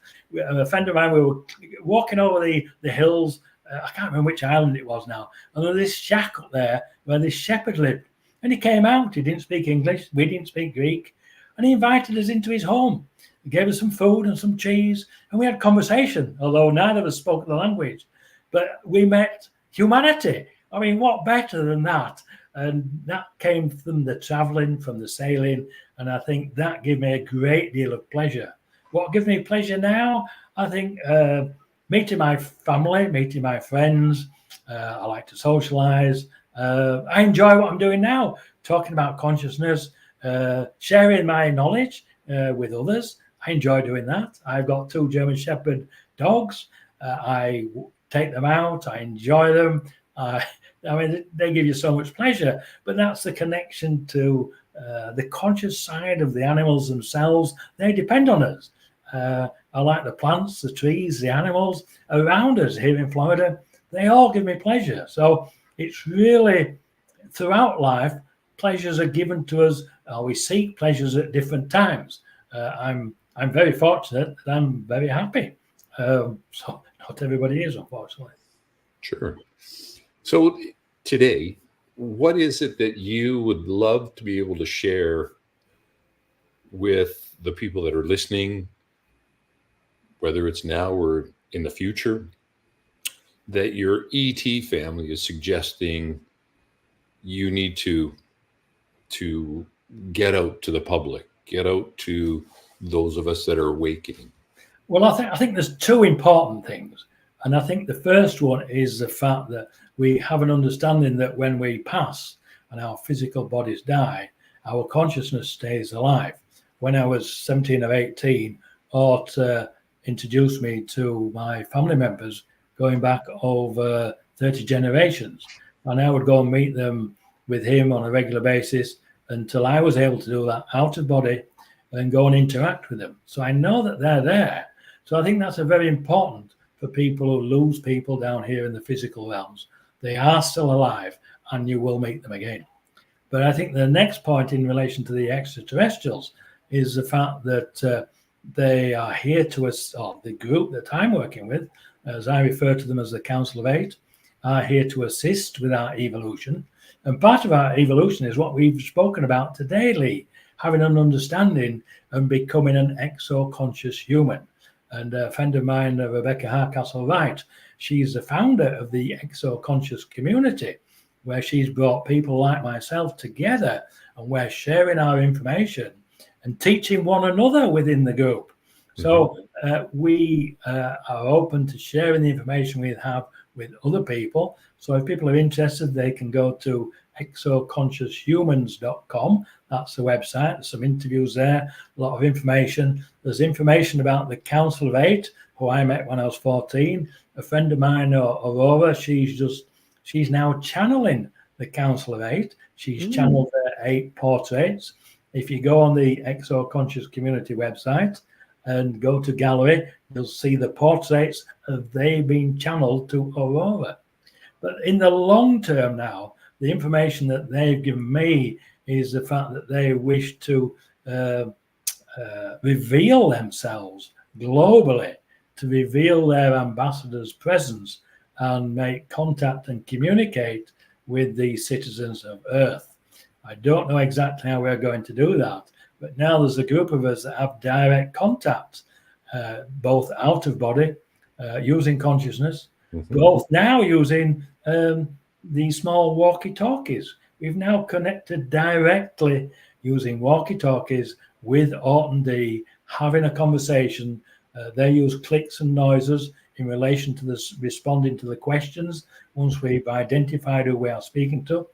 A friend of mine, we were walking over the hills. I can't remember which island it was now. And there was this shack up there where this shepherd lived. And he came out. He didn't speak English. We didn't speak Greek. And he invited us into his home. He gave us some food and some cheese. And we had conversation, although neither of us spoke the language. But we met humanity. I mean, what better than that? And that came from the traveling, from the sailing. And I think that gave me a great deal of pleasure. What gives me pleasure now? I think meeting my family, meeting my friends. I like to socialize. I enjoy what I'm doing now, talking about consciousness, sharing my knowledge with others. I enjoy doing that. I've got 2 German Shepherd dogs. I take them out. I enjoy them. I mean, they give you so much pleasure, but that's the connection to the conscious side of the animals themselves. They depend on us. I like the plants, the trees, the animals around us here in Florida. They all give me pleasure. So it's really throughout life, pleasures are given to us. We seek pleasures at different times. I'm very fortunate that I'm very happy. So not everybody is, unfortunately. Sure. So today, what is it that you would love to be able to share with the people that are listening, whether it's now or in the future, that your ET family is suggesting you need to get out to the public, get out to those of us that are awakening? Well, I think there's 2 important things. And I think the first one is the fact that we have an understanding that when we pass and our physical bodies die, our consciousness stays alive. When I was 17 or 18, Art introduced me to my family members going back over 30 generations. And I would go and meet them with him on a regular basis until I was able to do that out of body and go and interact with them. So I know that they're there. So I think that's a very important for people who lose people down here in the physical realms. They are still alive and you will meet them again. But I think the next point in relation to the extraterrestrials is the fact that they are here to us, or the group that I'm working with, as I refer to them as the Council of 8, are here to assist with our evolution. And part of our evolution is what we've spoken about today, Lee, having an understanding and becoming an exo-conscious human. And a friend of mine, Rebecca Harcastle-Wright, she's the founder of the exo-conscious community, where she's brought people like myself together and we're sharing our information and teaching one another within the group. So we are open to sharing the information we have with other people. So if people are interested, they can go to exoconscioushumans.com. That's the website. There's some interviews there, a lot of information. There's information about the Council of 8, who I met when I was 14. A friend of mine, Aurora, she's now channeling the Council of 8. She's channeled their 8 portraits. If you go on the Exo Conscious Community website and go to gallery, you'll see the portraits of they being channeled to Aurora. But in the long term now, the information that they've given me is the fact that they wish to reveal themselves globally, to reveal their ambassador's presence and make contact and communicate with the citizens of Earth. I don't know exactly how we're going to do that, but now there's a group of us that have direct contact, both out of body, using consciousness, both now using these small walkie-talkies. We've now connected directly using walkie-talkies with Orton D, having a conversation. They use clicks and noises. in relation to this, responding to the questions once we've identified who we are speaking to.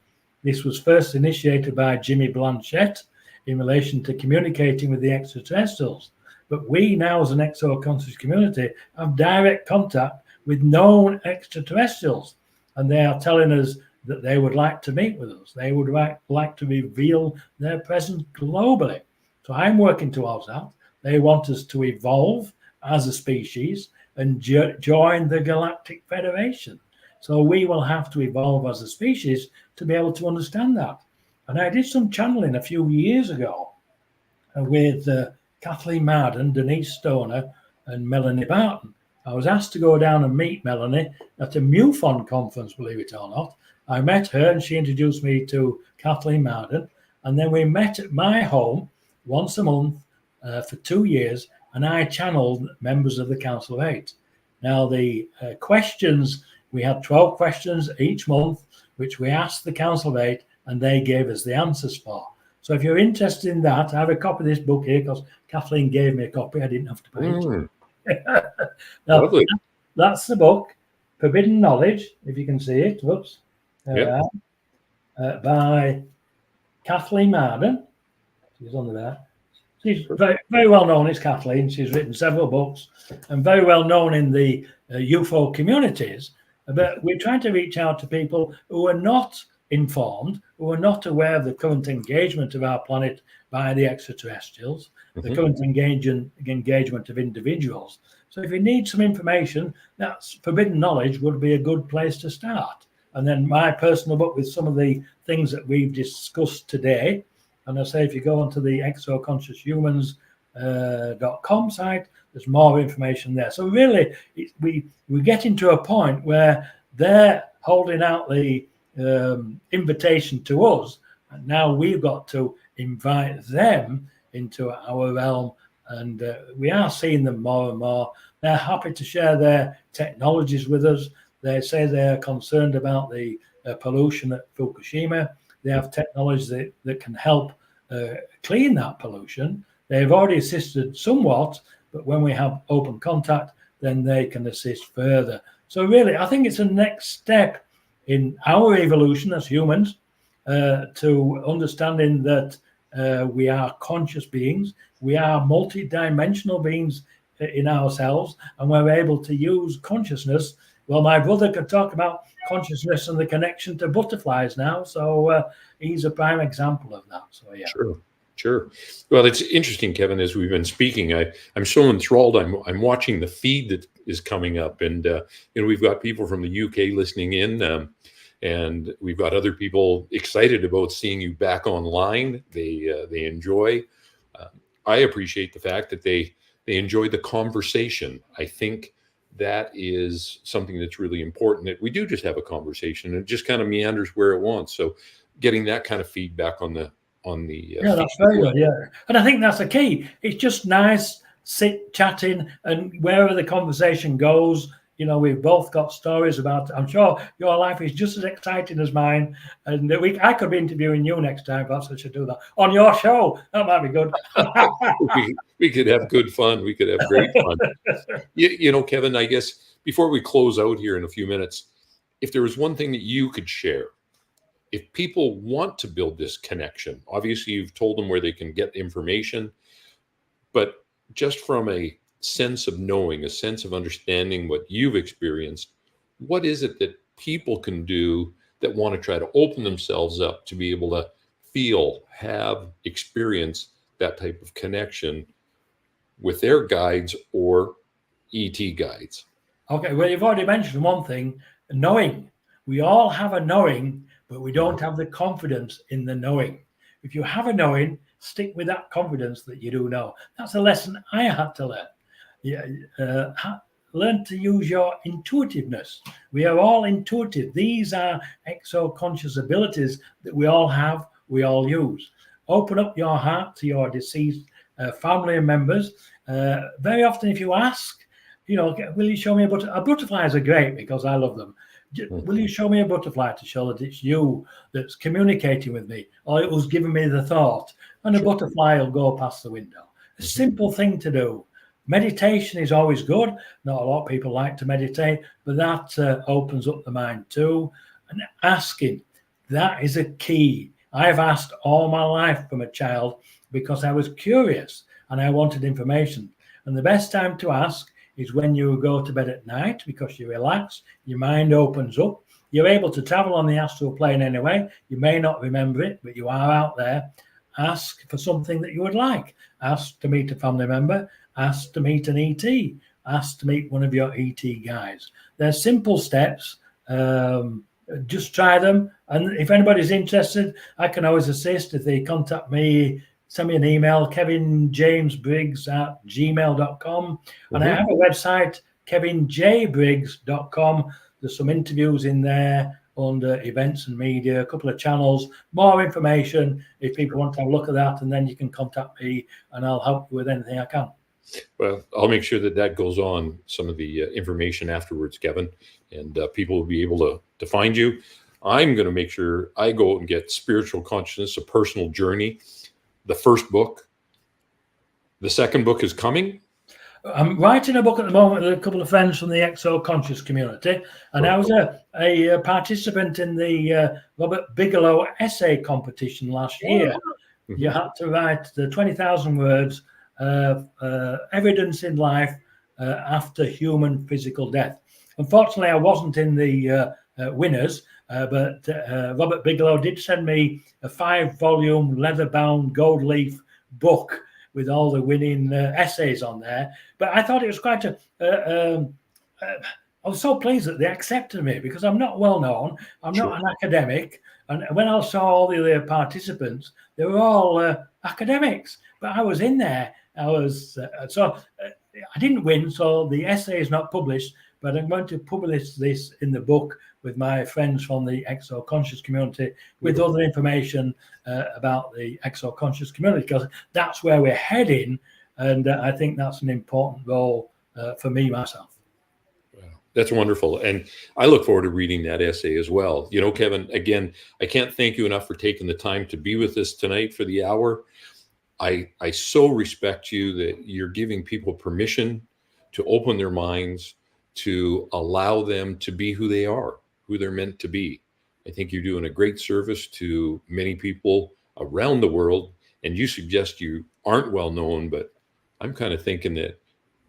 This was first initiated by Jimmy Blanchette in relation to communicating with the extraterrestrials. But we now, as an exo-conscious community, have direct contact with known extraterrestrials, and they are telling us that they would like to meet with us. They would like to reveal their presence globally. So I'm working towards that. They want us to evolve as a species and join the Galactic Federation. So we will have to evolve as a species to be able to understand that. And I did some channeling a few years ago with Kathleen Marden, Denise Stoner, and Melanie Barton. I was asked to go down and meet Melanie at a MUFON conference, believe it or not. I met her and she introduced me to Kathleen Marden. And then we met at my home once a month for 2 years, and I channeled members of the Council of Eight. Now, the questions, we had 12 questions each month, which we asked the Council of Eight, and they gave us the answers for. So if you're interested in that, I have a copy of this book here because Kathleen gave me a copy. I didn't have to pay it. Now, that's the book, Forbidden Knowledge, if you can see it. Whoops. By Kathleen Marden. She's on there. She's very, very well known as Kathleen. She's written several books and very well known in the UFO communities. But we're trying to reach out to people who are not informed, who are not aware of the current engagement of our planet by the extraterrestrials, the current engagement of individuals. So if you need some information, that's Forbidden Knowledge would be a good place to start. And then my personal book with some of the things that we've discussed today. And I say, if you go onto the exoconscioushumans.com site, there's more information there. So really, we're getting to a point where they're holding out the invitation to us, and now we've got to invite them into our realm, and we are seeing them more and more. They're happy to share their technologies with us. They say they're concerned about the pollution at Fukushima. They have technologies that can help clean that pollution. They've already assisted somewhat, but when we have open contact, then they can assist further. So really, I think it's a next step in our evolution as humans to understanding that we are conscious beings. We are multidimensional beings in ourselves, and we're able to use consciousness. Well, my brother could talk about consciousness and the connection to butterflies now. So he's a prime example of that. So, yeah. Sure. Well, it's interesting, Kevin, as we've been speaking, I'm so enthralled. I'm watching the feed that is coming up, and we've got people from the UK listening in, and we've got other people excited about seeing you back online. They enjoy. I appreciate the fact that they enjoy the conversation. I think that is something that's really important, that we do just have a conversation and it just kind of meanders where it wants. So getting that kind of feedback on the yeah, that's very good. Yeah, and I think that's the key. It's just nice chatting, and wherever the conversation goes, we've both got stories about. I'm sure your life is just as exciting as mine, and I could be interviewing you next time. Perhaps I should do that on your show. That might be good. we could have good fun. We could have great fun. Kevin, I guess before we close out here in a few minutes, if there was one thing that you could share, if people want to build this connection, obviously you've told them where they can get information, but just from a sense of knowing, a sense of understanding what you've experienced, what is it that people can do that want to try to open themselves up to be able to feel, have, experience that type of connection with their guides or ET guides? Okay, well, you've already mentioned one thing, knowing. We all have a knowing, but we don't have the confidence in the knowing. If you have a knowing, stick with that confidence that you do know. That's a lesson I had to learn. Learn to use your intuitiveness. We are all intuitive. These are exo-conscious abilities that we all have, we all use. Open up your heart to your deceased family members. Very often, if you ask, will you show me a butterfly? Butterflies are great because I love them. Will you show me a butterfly to show that it's you that's communicating with me, or it was giving me the thought? And a butterfly will go past the window. A simple thing to do. Meditation is always good. Not a lot of people like to meditate, but that opens up the mind too. And asking, that is a key. I've asked all my life from a child because I was curious and I wanted information. And the best time to ask is when you go to bed at night, because you relax, your mind opens up. You're able to travel on the astral plane anyway. You may not remember it, but you are out there. Ask for something that you would like. Ask to meet a family member. Ask to meet an ET. Ask to meet one of your ET guys. They're simple steps. Just try them. And if anybody's interested, I can always assist. If they contact me, send me an email, kevinjamesbriggs@gmail.com. And I have a website, kevinjbriggs.com. There's some interviews in there under events and media, a couple of channels, more information if people want to have a look at that. And then you can contact me and I'll help you with anything I can. Well, I'll make sure that goes on some of the information afterwards, Kevin, and people will be able to find you. I'm going to make sure I go and get Spiritual Consciousness, A Personal Journey, the first book. The second book is coming. I'm writing a book at the moment with a couple of friends from the Exo Conscious community, and I was a participant in the Robert Bigelow essay competition last year. You had to write the 20,000 words evidence in life after human physical death. Unfortunately, I wasn't in the winners, but Robert Bigelow did send me a 5-volume leather-bound gold leaf book with all the winning essays on there. But I thought it was quite I was so pleased that they accepted me because I'm not well known. I'm not an academic. And when I saw all the other participants, they were all academics. But I was in there. I didn't win, so the essay is not published, but I'm going to publish this in the book with my friends from the Exo Conscious community with other information about the Exo Conscious community, because that's where we're heading. And I think that's an important role for me, myself. Wow, that's wonderful. And I look forward to reading that essay as well. You know, Kevin, again, I can't thank you enough for taking the time to be with us tonight for the hour. I so respect you that you're giving people permission to open their minds, to allow them to be who they are, who they're meant to be. I think you're doing a great service to many people around the world. And you suggest you aren't well known, but I'm kind of thinking that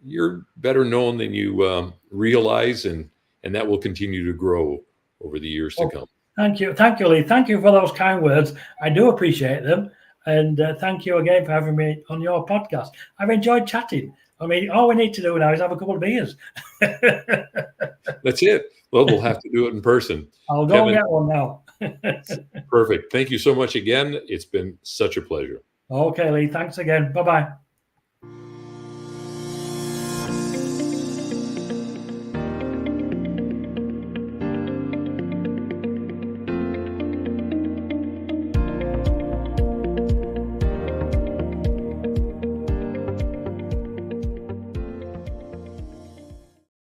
you're better known than you realize, and that will continue to grow over the years to come. Thank you, Lee. Thank you for those kind words. I do appreciate them. And thank you again for having me on your podcast. I've enjoyed chatting. I mean, all we need to do now is have a couple of beers. That's it. Well, we'll have to do it in person. I'll go and get one now. Perfect. Thank you so much again. It's been such a pleasure. Okay, Lee. Thanks again. Bye-bye.